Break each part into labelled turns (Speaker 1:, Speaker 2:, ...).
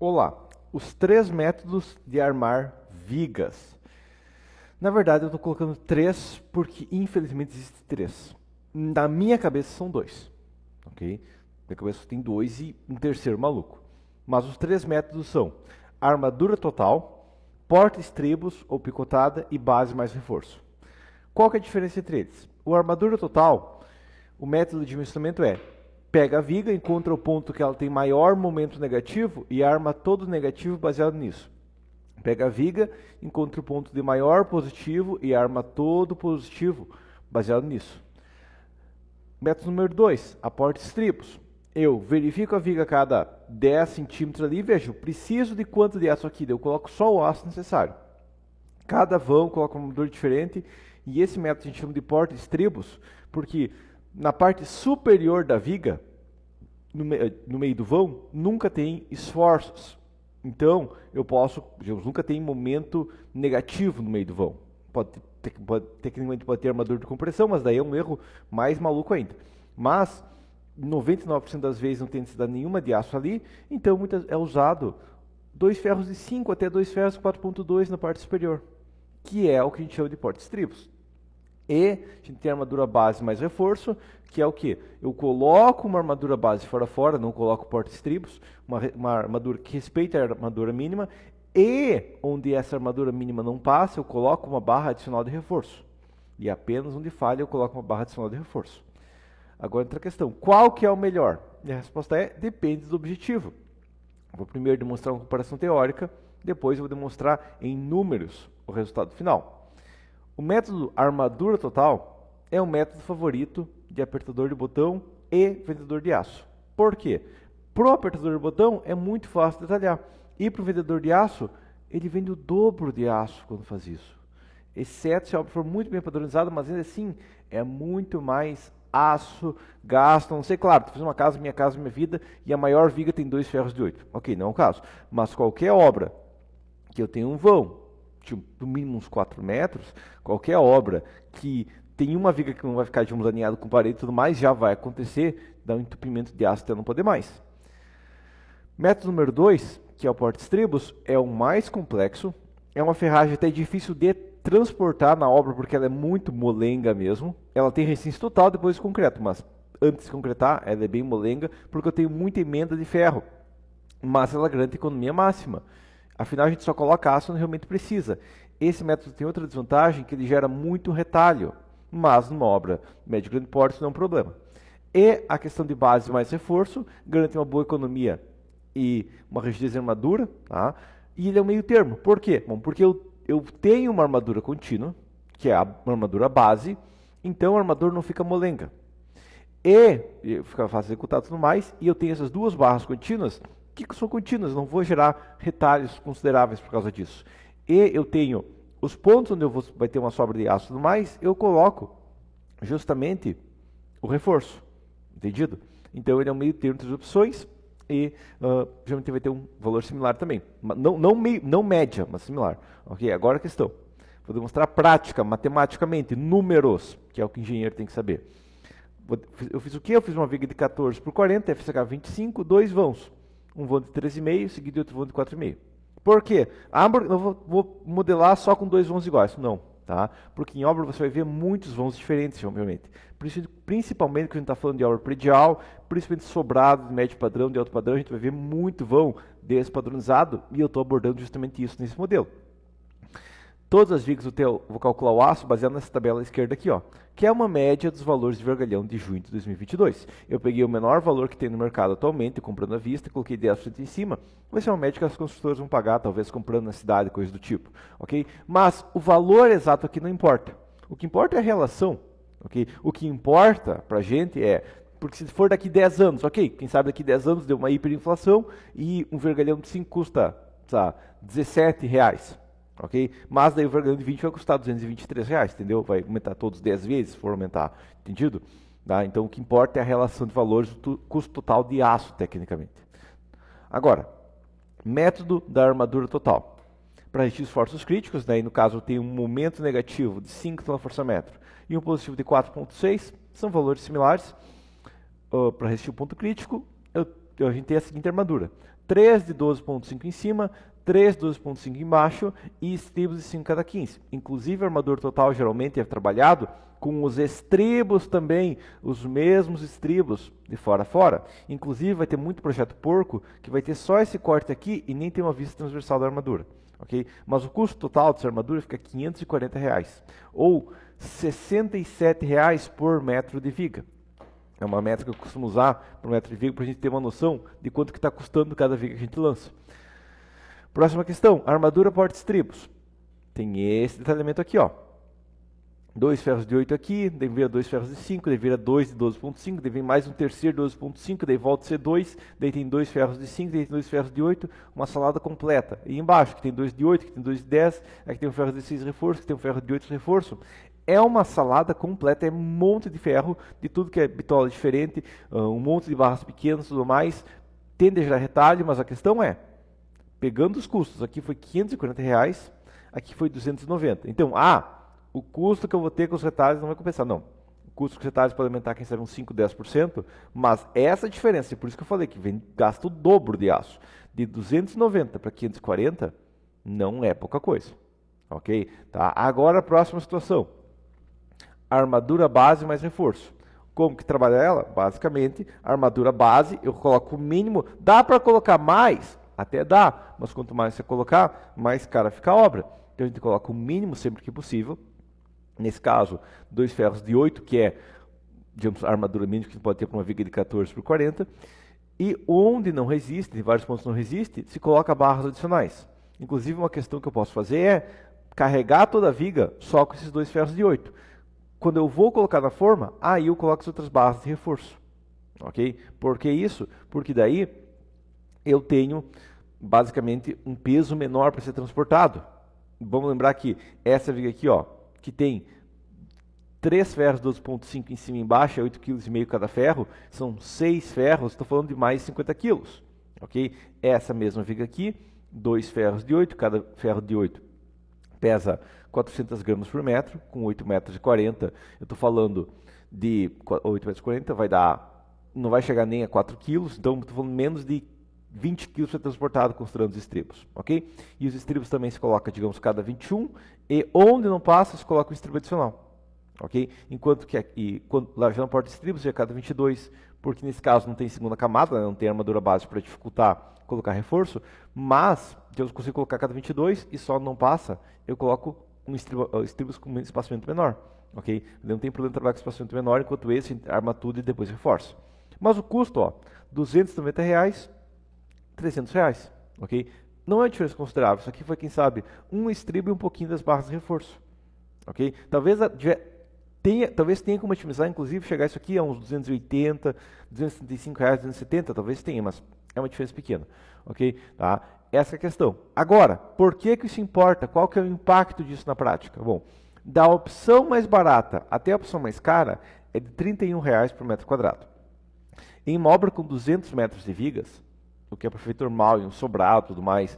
Speaker 1: Olá, os 3 métodos de armar vigas. Na verdade, eu estou colocando 3 porque, infelizmente, existem 3. Na minha cabeça são 2, ok? Na minha cabeça tem 2 e um terceiro maluco. Mas os 3 métodos são armadura total, porta-estribos ou picotada e base mais reforço. Qual que é a diferença entre eles? O armadura total, o método de dimensionamento é: pega a viga, encontra o ponto que ela tem maior momento negativo e arma todo negativo baseado nisso. Pega a viga, encontra o ponto de maior positivo e arma todo positivo baseado nisso. Método número 2, a porta-estribos. Eu verifico a viga a cada 10 centímetros ali e vejo, preciso de quanto de aço aqui? Eu coloco só o aço necessário. Cada vão coloca uma medida diferente e esse método a gente chama de porta-estribos porque na parte superior da viga, no meio do vão, nunca tem esforços. Então, digamos, nunca tem momento negativo no meio do vão. Tecnicamente pode ter armadura de compressão, mas daí é um erro mais maluco ainda. Mas, 99% das vezes não tem necessidade nenhuma de aço ali, então é usado 2 ferros de 5 até 2 ferros de 4.2 na parte superior, que é o que a gente chama de porta-estribos. E a gente tem a armadura base mais reforço, que é o que? Eu coloco uma armadura base fora, não coloco porta-estribos, uma armadura que respeita a armadura mínima, e onde essa armadura mínima não passa, eu coloco uma barra adicional de reforço. E apenas onde falha, eu coloco uma barra adicional de reforço. Agora entra a questão, qual que é o melhor? E a resposta é, depende do objetivo. Vou primeiro demonstrar uma comparação teórica, depois eu vou demonstrar em números o resultado final. O método armadura total é o método favorito de apertador de botão e vendedor de aço. Por quê? Para o apertador de botão é muito fácil detalhar. E para o vendedor de aço, ele vende o dobro de aço quando faz isso. Exceto se a obra for muito bem padronizada, mas ainda assim é muito mais aço, gasto, não sei, claro, tu fez uma casa, minha vida, e a maior viga tem 2 ferros de 8. Ok, não é o caso. Mas qualquer obra que eu tenha um vão, no mínimo uns 4 metros, qualquer obra que tem uma viga que não vai ficar, digamos, alinhado com parede e tudo mais, já vai acontecer, dar um entupimento de aço até não poder mais. Método número 2, que é o porta-estribos, é o mais complexo, é uma ferragem até difícil de transportar na obra, porque ela é muito molenga mesmo. Ela tem resistência total depois do concreto, mas antes de concretar, ela é bem molenga, porque eu tenho muita emenda de ferro, mas ela garante economia máxima. Afinal, a gente só coloca aço quando realmente precisa. Esse método tem outra desvantagem, que ele gera muito retalho, mas numa obra médio e grande porte isso não é um problema. E a questão de base mais reforço garante uma boa economia e uma rigidez de armadura, tá? E ele é um meio termo. Por quê? Bom, porque eu tenho uma armadura contínua, que é a armadura base, então a armadura não fica molenga. E fica fácil de executar tudo mais, e eu tenho essas 2 barras contínuas, que são contínuas, não vou gerar retalhos consideráveis por causa disso. E eu tenho os pontos onde vai ter uma sobra de aço e tudo mais, eu coloco justamente o reforço, entendido? Então ele é um meio termo entre as opções e geralmente vai ter um valor similar também. Não média, mas similar. Ok, agora a questão. Vou demonstrar prática, matematicamente, números, que é o que o engenheiro tem que saber. Eu fiz o quê? Eu fiz uma viga de 14 por 40, FCH 25, 2 vãos. Um vão de 13,5, seguido de outro vão de 4,5. Por quê? Eu vou modelar só com 2 vãos iguais. Não, tá? Porque em obra você vai ver muitos vãos diferentes, obviamente. Principalmente quando a gente está falando de obra predial, principalmente sobrado, de médio padrão, de alto padrão, a gente vai ver muito vão despadronizado, e eu estou abordando justamente isso nesse modelo. Todas as vigas eu vou calcular o aço baseado nessa tabela à esquerda aqui, ó, que é uma média dos valores de vergalhão de junho de 2022. Eu peguei o menor valor que tem no mercado atualmente, comprando à vista, coloquei 10% em cima. Vai ser uma média que as construtoras vão pagar, talvez comprando na cidade, coisa do tipo. Ok? Mas o valor exato aqui não importa. O que importa é a relação. Okay? O que importa para a gente é, porque se for daqui 10 anos, ok, quem sabe daqui 10 anos deu uma hiperinflação e um vergalhão de 5 custa, sabe, R$17. Ok? Mas daí o vergalhão de 20 vai custar R$223, entendeu? Vai aumentar todos 10 vezes, se for aumentar, entendido? Tá? Então o que importa é a relação de valores do custo total de aço, tecnicamente. Agora, método da armadura total. Para resistir esforços críticos, daí no caso eu tenho um momento negativo de 5 kgfm e um positivo de 4,6, são valores similares. Para resistir o ponto crítico, a gente tem a seguinte armadura. 3 de 12,5 em cima, 3 de 12,5 embaixo e estribos de 5 cada 15. Inclusive, a armadura total geralmente é trabalhado com os estribos também, os mesmos estribos de fora a fora. Inclusive, vai ter muito projeto porco que vai ter só esse corte aqui e nem tem uma vista transversal da armadura. Okay? Mas o custo total dessa armadura fica R$ 540, ou R$ 67 por metro de viga. É uma métrica que eu costumo usar para o metro de viga para a gente ter uma noção de quanto que está custando cada viga que a gente lança. Próxima questão, armadura porta-estribos. Tem esse detalhamento aqui, ó. 2 ferros de 8 aqui, daí vira 2 ferros de 5, daí vira 2 de 12,5, daí vem mais um terceiro de 12,5, daí volta a ser 2, daí tem 2 ferros de 5, daí tem 2 ferros de 8, uma salada completa. E embaixo, que tem 2 de 8, que tem 2 de 10, aqui tem um ferro de 6 reforço, que tem um ferro de 8 reforço. É uma salada completa, é um monte de ferro, de tudo que é bitola diferente, um monte de barras pequenas e tudo mais. Tende a gerar retalho, mas a questão é, pegando os custos, aqui foi R$ 540, aqui foi 290. Então, o custo que eu vou ter com os retalhos não vai compensar. Não, o custo com os retalhos pode aumentar, quem sabe, uns 5, 10%, mas essa diferença, e por isso que eu falei que gasta o dobro de aço, de 290 para 540, não é pouca coisa. Ok? Tá? Agora a próxima situação. Armadura base mais reforço. Como que trabalha ela? Basicamente, armadura base, eu coloco o mínimo. Dá para colocar mais? Até dá, mas quanto mais você colocar, mais cara fica a obra. Então a gente coloca o mínimo sempre que possível. Nesse caso, 2 ferros de 8, que é, digamos, a armadura mínima que pode ter para uma viga de 14 por 40. E onde não resiste, em vários pontos não resiste, se coloca barras adicionais. Inclusive, uma questão que eu posso fazer é carregar toda a viga só com esses 2 ferros de 8. Quando eu vou colocar na forma, aí eu coloco as outras barras de reforço. Ok? Por que isso? Porque daí eu tenho basicamente um peso menor para ser transportado. Vamos lembrar que essa viga aqui, ó, que tem 3 ferros 12,5 em cima e embaixo, é 8,5 kg cada ferro, são 6 ferros, estou falando de mais de 50 kg. Ok? Essa mesma viga aqui, 2 ferros de 8, cada ferro de 8 pesa 400 gramas por metro, com 8 metros e 40, eu estou falando de 8 metros e 40, vai dar, não vai chegar nem a 4 quilos, então estou falando menos de 20 quilos ser transportado considerando os estribos, ok? E os estribos também se coloca, digamos, cada 21, e onde não passa, se coloca um estribo adicional, ok? Enquanto que aqui, lá já não porta estribos, é cada 22, porque nesse caso não tem segunda camada, né? Não tem armadura base para dificultar colocar reforço, mas eu consigo colocar cada 22 e só não passa, eu coloco um estribos com espaçamento menor, ok? Não tem problema trabalhar com espaçamento menor, enquanto esse arma tudo e depois reforça. Mas o custo, ó, R$290, R$300, ok? Não é uma diferença considerável, isso aqui foi, quem sabe, um estribo e um pouquinho das barras de reforço, ok? Talvez tenha como otimizar, inclusive, chegar isso aqui a uns 280, R$235, 270, talvez tenha, mas é uma diferença pequena, ok? Tá? Essa é a questão. Agora, por que isso importa? Qual que é o impacto disso na prática? Bom, da opção mais barata até a opção mais cara é de R$31 por metro quadrado. Em uma obra com 200 metros de vigas, o que é perfeito normal, e um sobrado, tudo mais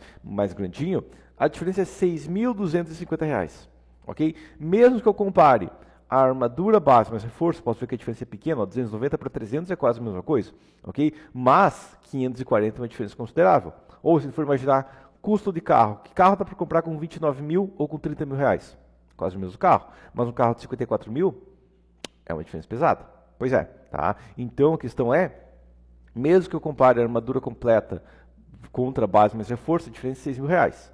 Speaker 1: grandinho, a diferença é R$6.250, ok? Mesmo que eu compare a armadura base mais reforço, posso ver que a diferença é pequena, ó, 290 para 300 é quase a mesma coisa, ok? Mas 540 é uma diferença considerável. Ou se for imaginar custo de carro, que carro dá para comprar com 29 mil ou com 30 mil reais? Quase o mesmo carro, mas um carro de 54 mil é uma diferença pesada. Pois é, tá? Então a questão é, mesmo que eu compare a armadura completa contra a base mais reforço, a diferença é 6 mil reais.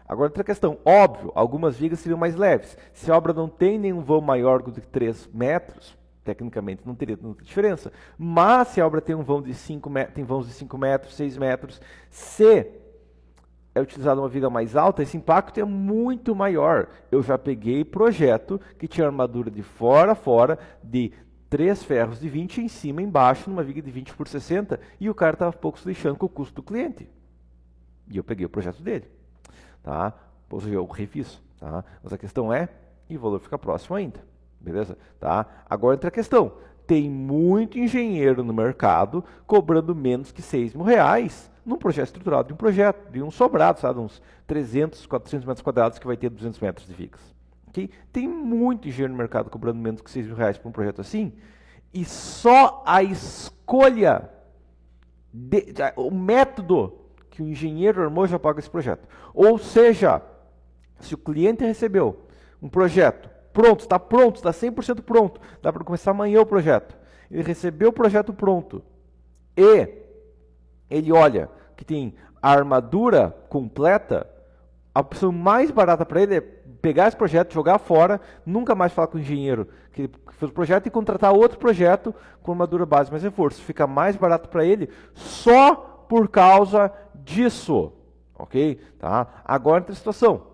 Speaker 1: Agora, outra questão, óbvio, algumas vigas seriam mais leves. Se a obra não tem nenhum vão maior do que 3 metros, tecnicamente não teria tanta diferença. Mas se a obra tem um vão de 5 metros, tem vãos de 5 metros, 6 metros, se é utilizada uma viga mais alta, esse impacto é muito maior. Eu já peguei projeto que tinha armadura de fora a fora, de 3 ferros de 20 em cima e embaixo, numa viga de 20 por 60, e o cara estava pouco se lixando com o custo do cliente. E eu peguei o projeto dele. Tá? Ou seja, eu refiz, tá? Mas a questão é, e o valor fica próximo ainda, beleza? Tá? Agora entra a questão, tem muito engenheiro no mercado cobrando menos que 6 mil reais num projeto estruturado de um projeto, de um sobrado, sabe? Uns 300, 400 metros quadrados que vai ter 200 metros de vigas. Okay? Tem muito engenheiro no mercado cobrando menos que 6 mil reais por um projeto assim, e só a escolha, o método que o engenheiro armou já paga esse projeto. Ou seja, se o cliente recebeu um projeto pronto, está 100% pronto, dá para começar amanhã o projeto. Ele recebeu o projeto pronto e ele olha que tem a armadura completa, a opção mais barata para ele é pegar esse projeto, jogar fora, nunca mais falar com o engenheiro que fez o projeto e contratar outro projeto com armadura base mais reforço. Fica mais barato para ele só por causa disso. Ok? Tá? Agora entra a situação.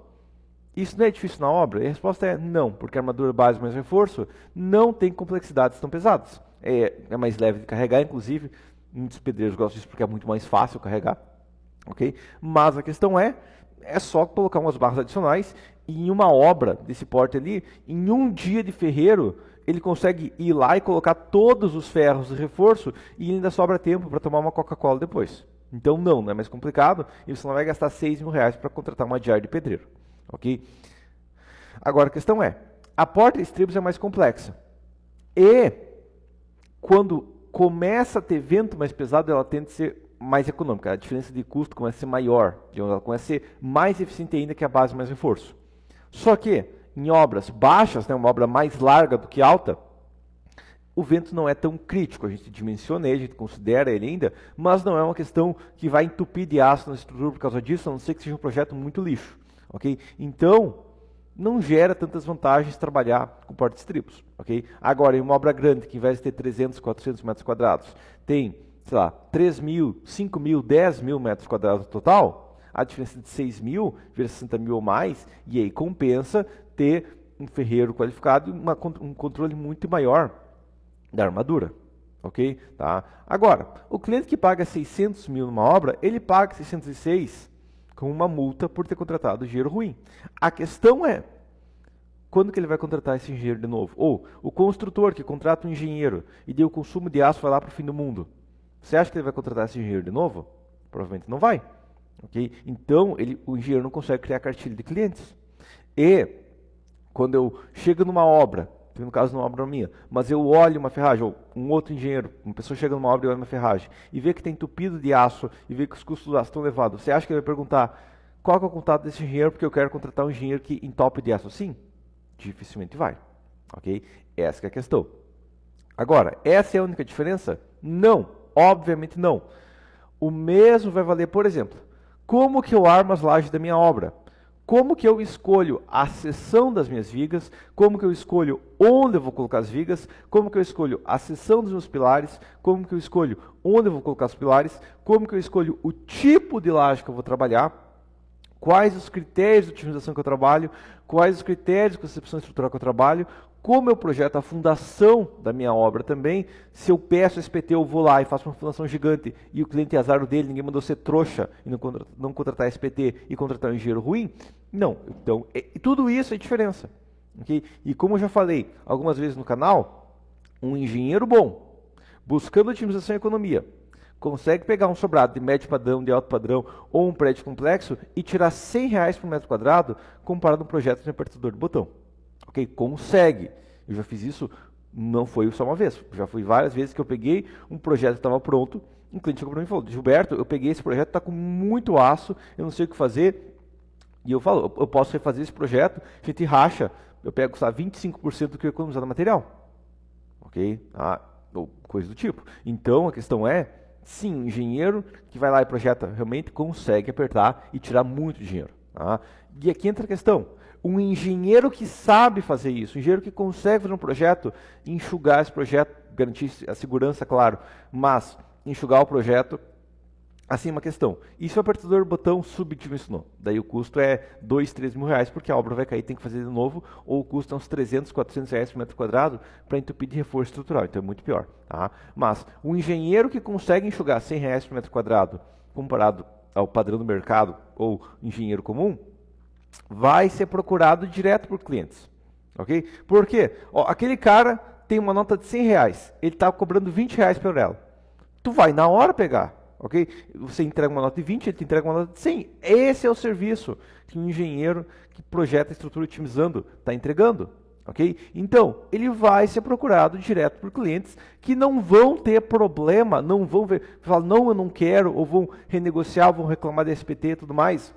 Speaker 1: Isso não é difícil na obra? E a resposta é não, porque a armadura base mais reforço não tem complexidades tão pesadas. É mais leve de carregar, inclusive, muitos pedreiros gostam disso porque é muito mais fácil carregar. Ok? Mas a questão é só colocar umas barras adicionais e em uma obra desse porte ali, em um dia de ferreiro, ele consegue ir lá e colocar todos os ferros de reforço e ainda sobra tempo para tomar uma Coca-Cola depois. Então não é mais complicado e você não vai gastar R$6.000 para contratar uma diária de pedreiro. Ok? Agora a questão é, a porta de estribos é mais complexa. E quando começa a ter vento mais pesado, ela tende a ser mais econômica. A diferença de custo começa a ser maior. Ela começa a ser mais eficiente ainda que a base mais reforço. Só que em obras baixas, uma obra mais larga do que alta, o vento não é tão crítico. A gente dimensiona ele, a gente considera ele ainda, mas não é uma questão que vai entupir de aço na estrutura por causa disso, a não ser que seja um projeto muito lixo. Okay? Então, não gera tantas vantagens trabalhar com porta-estribos. Okay? Agora, em uma obra grande, que ao invés de ter 300, 400 metros quadrados, tem, sei lá, 3.000, 5.000, 10.000 metros quadrados no total, a diferença de 6.000 vira 60.000 ou mais, e aí compensa ter um ferreiro qualificado e um controle muito maior da armadura. Ok? Tá? Agora, o cliente que paga 600.000 numa obra, ele paga 606 com uma multa por ter contratado engenheiro ruim. A questão é, quando que ele vai contratar esse engenheiro de novo? Ou o construtor que contrata um engenheiro e deu o consumo de aço vai lá para o fim do mundo. Você acha que ele vai contratar esse engenheiro de novo? Provavelmente não vai. Okay? Então, o engenheiro não consegue criar cartilha de clientes. E, quando eu chego numa obra, no caso numa obra minha, mas eu olho uma ferragem, ou um outro engenheiro, uma pessoa chega numa obra e olha uma ferragem, e vê que tem entupido de aço, e vê que os custos do aço estão elevados, você acha que ele vai perguntar qual que é o contato desse engenheiro, porque eu quero contratar um engenheiro que entope de aço? Sim, dificilmente vai. Ok? Essa que é a questão. Agora, essa é a única diferença? Não, obviamente não. O mesmo vai valer, por exemplo, como que eu armo as lajes da minha obra? Como que eu escolho a seção das minhas vigas, como que eu escolho onde eu vou colocar as vigas, como que eu escolho a seção dos meus pilares, como que eu escolho onde eu vou colocar os pilares, como que eu escolho o tipo de laje que eu vou trabalhar, quais os critérios de otimização que eu trabalho, quais os critérios de concepção estrutural que eu trabalho, como eu projeto a fundação da minha obra também. Se eu peço SPT, eu vou lá e faço uma fundação gigante e o cliente é azar dele, ninguém mandou ser trouxa e não contratar SPT e contratar um engenheiro ruim. Não, então, tudo isso é diferença. Okay? E como eu já falei algumas vezes no canal, um engenheiro bom, buscando otimização e economia, consegue pegar um sobrado de médio padrão, de alto padrão ou um prédio complexo e tirar R$100 por metro quadrado comparado a um projeto de apertador de botão. Ok? Consegue. Eu já fiz isso, não foi só uma vez. Já fui várias vezes que eu peguei um projeto que estava pronto, um cliente chegou para mim e falou, Gilberto, eu peguei esse projeto, está com muito aço, eu não sei o que fazer. E eu falo, eu posso refazer esse projeto, a gente racha, eu pego, sabe, 25% do que eu economizar no material. Ok? Ou coisa do tipo. Então, a questão é, sim, o engenheiro que vai lá e projeta realmente consegue apertar e tirar muito dinheiro. Tá? E aqui entra a questão. Um engenheiro que sabe fazer isso, um engenheiro que consegue fazer um projeto, enxugar esse projeto, garantir a segurança, claro, mas enxugar o projeto, assim uma questão. E se o apertador do botão subdimensionou? Daí o custo é R$2, R$3.000, porque a obra vai cair, tem que fazer de novo, ou o custo é uns R$300, R$400 por metro quadrado para entupir de reforço estrutural, então é muito pior. Tá? Mas o engenheiro que consegue enxugar R$100 por metro quadrado, comparado ao padrão do mercado ou engenheiro comum, vai ser procurado direto por clientes. Ok? Por quê? Aquele cara tem uma nota de R$100, ele está cobrando R$20 por ela. Tu vai na hora pegar. Ok? Você entrega uma nota de 20, ele te entrega uma nota de 100. Esse é o serviço que um engenheiro que projeta a estrutura otimizando está entregando. ok? Então, ele vai ser procurado direto por clientes que não vão ter problema, não vão ver, falar, não, eu não quero, ou vão renegociar, vão reclamar da SPT e tudo mais,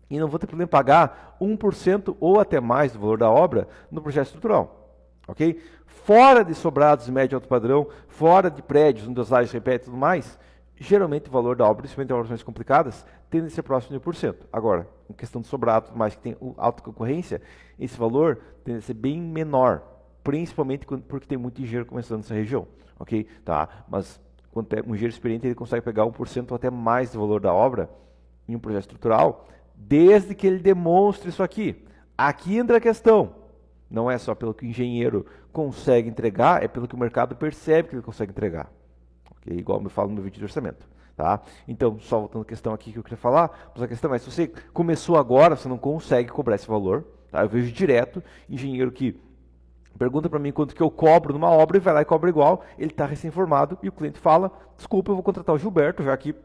Speaker 1: e não vão ter problema em pagar 1% ou até mais do valor da obra no projeto estrutural, ok? Fora de sobrados de médio e alto padrão, fora de prédios, onde as lajes repetem e tudo mais, geralmente o valor da obra, principalmente em obras mais complicadas, tende a ser próximo de 1%. Agora, em questão de sobrado, mais que tem alta concorrência, esse valor tende a ser bem menor, principalmente porque tem muito engenheiro começando nessa região, ok? Tá? Mas quando é um engenheiro experiente, ele consegue pegar 1% ou até mais do valor da obra em um projeto estrutural, desde que ele demonstre isso aqui. Aqui entra a questão. Não é só pelo que o engenheiro consegue entregar, é pelo que o mercado percebe que ele consegue entregar. Okay? Igual eu falo no meu vídeo de orçamento. Tá? Então, só voltando à questão aqui que eu queria falar, mas a questão é, se você começou agora, você não consegue cobrar esse valor. Tá? Eu vejo direto engenheiro que pergunta para mim quanto que eu cobro numa obra e vai lá e cobra igual, ele está recém-formado e o cliente fala, desculpa, eu vou contratar o Gilberto, já que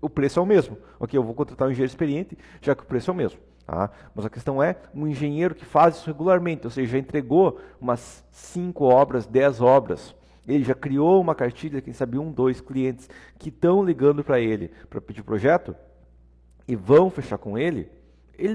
Speaker 1: o preço é o mesmo. Ok, eu vou contratar um engenheiro experiente, já que o preço é o mesmo. Tá? Mas a questão é, um engenheiro que faz isso regularmente, ou seja, já entregou umas 5 obras, 10 obras, ele já criou uma cartilha, quem sabe 1, 2 clientes que estão ligando para ele para pedir projeto e vão fechar com ele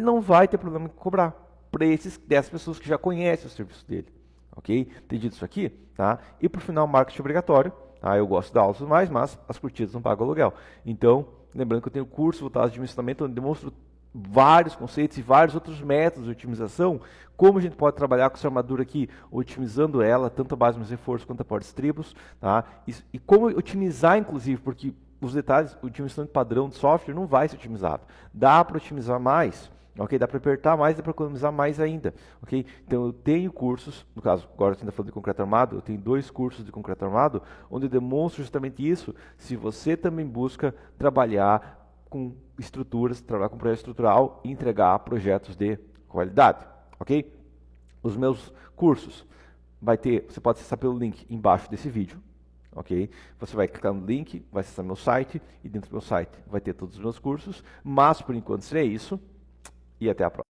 Speaker 1: não vai ter problema em cobrar para esses 10 pessoas que já conhecem o serviço dele. Ok? Entendido isso aqui? Tá? E por final, marketing obrigatório. Tá? Eu gosto de dar aulas mais, mas as curtidas não pagam aluguel. Então, lembrando que eu tenho curso voltado de administramento, onde demonstro vários conceitos e vários outros métodos de otimização, como a gente pode trabalhar com essa armadura aqui, otimizando ela, tanto a base mais reforço quanto a porta-estribos, tá? E como otimizar, inclusive, porque os detalhes, o otimização de padrão de software não vai ser otimizado. Dá para otimizar mais, ok? Dá para apertar mais, dá para economizar mais ainda, ok? Então eu tenho cursos, no caso, agora você está falando de concreto armado, eu tenho 2 cursos de concreto armado, onde eu demonstro justamente isso, se você também busca trabalhar com estruturas, trabalhar com projeto estrutural e entregar projetos de qualidade, ok? Os meus cursos, você pode acessar pelo link embaixo desse vídeo, ok? Você vai clicar no link, vai acessar meu site, e dentro do meu site vai ter todos os meus cursos, mas por enquanto seria isso, e até a próxima.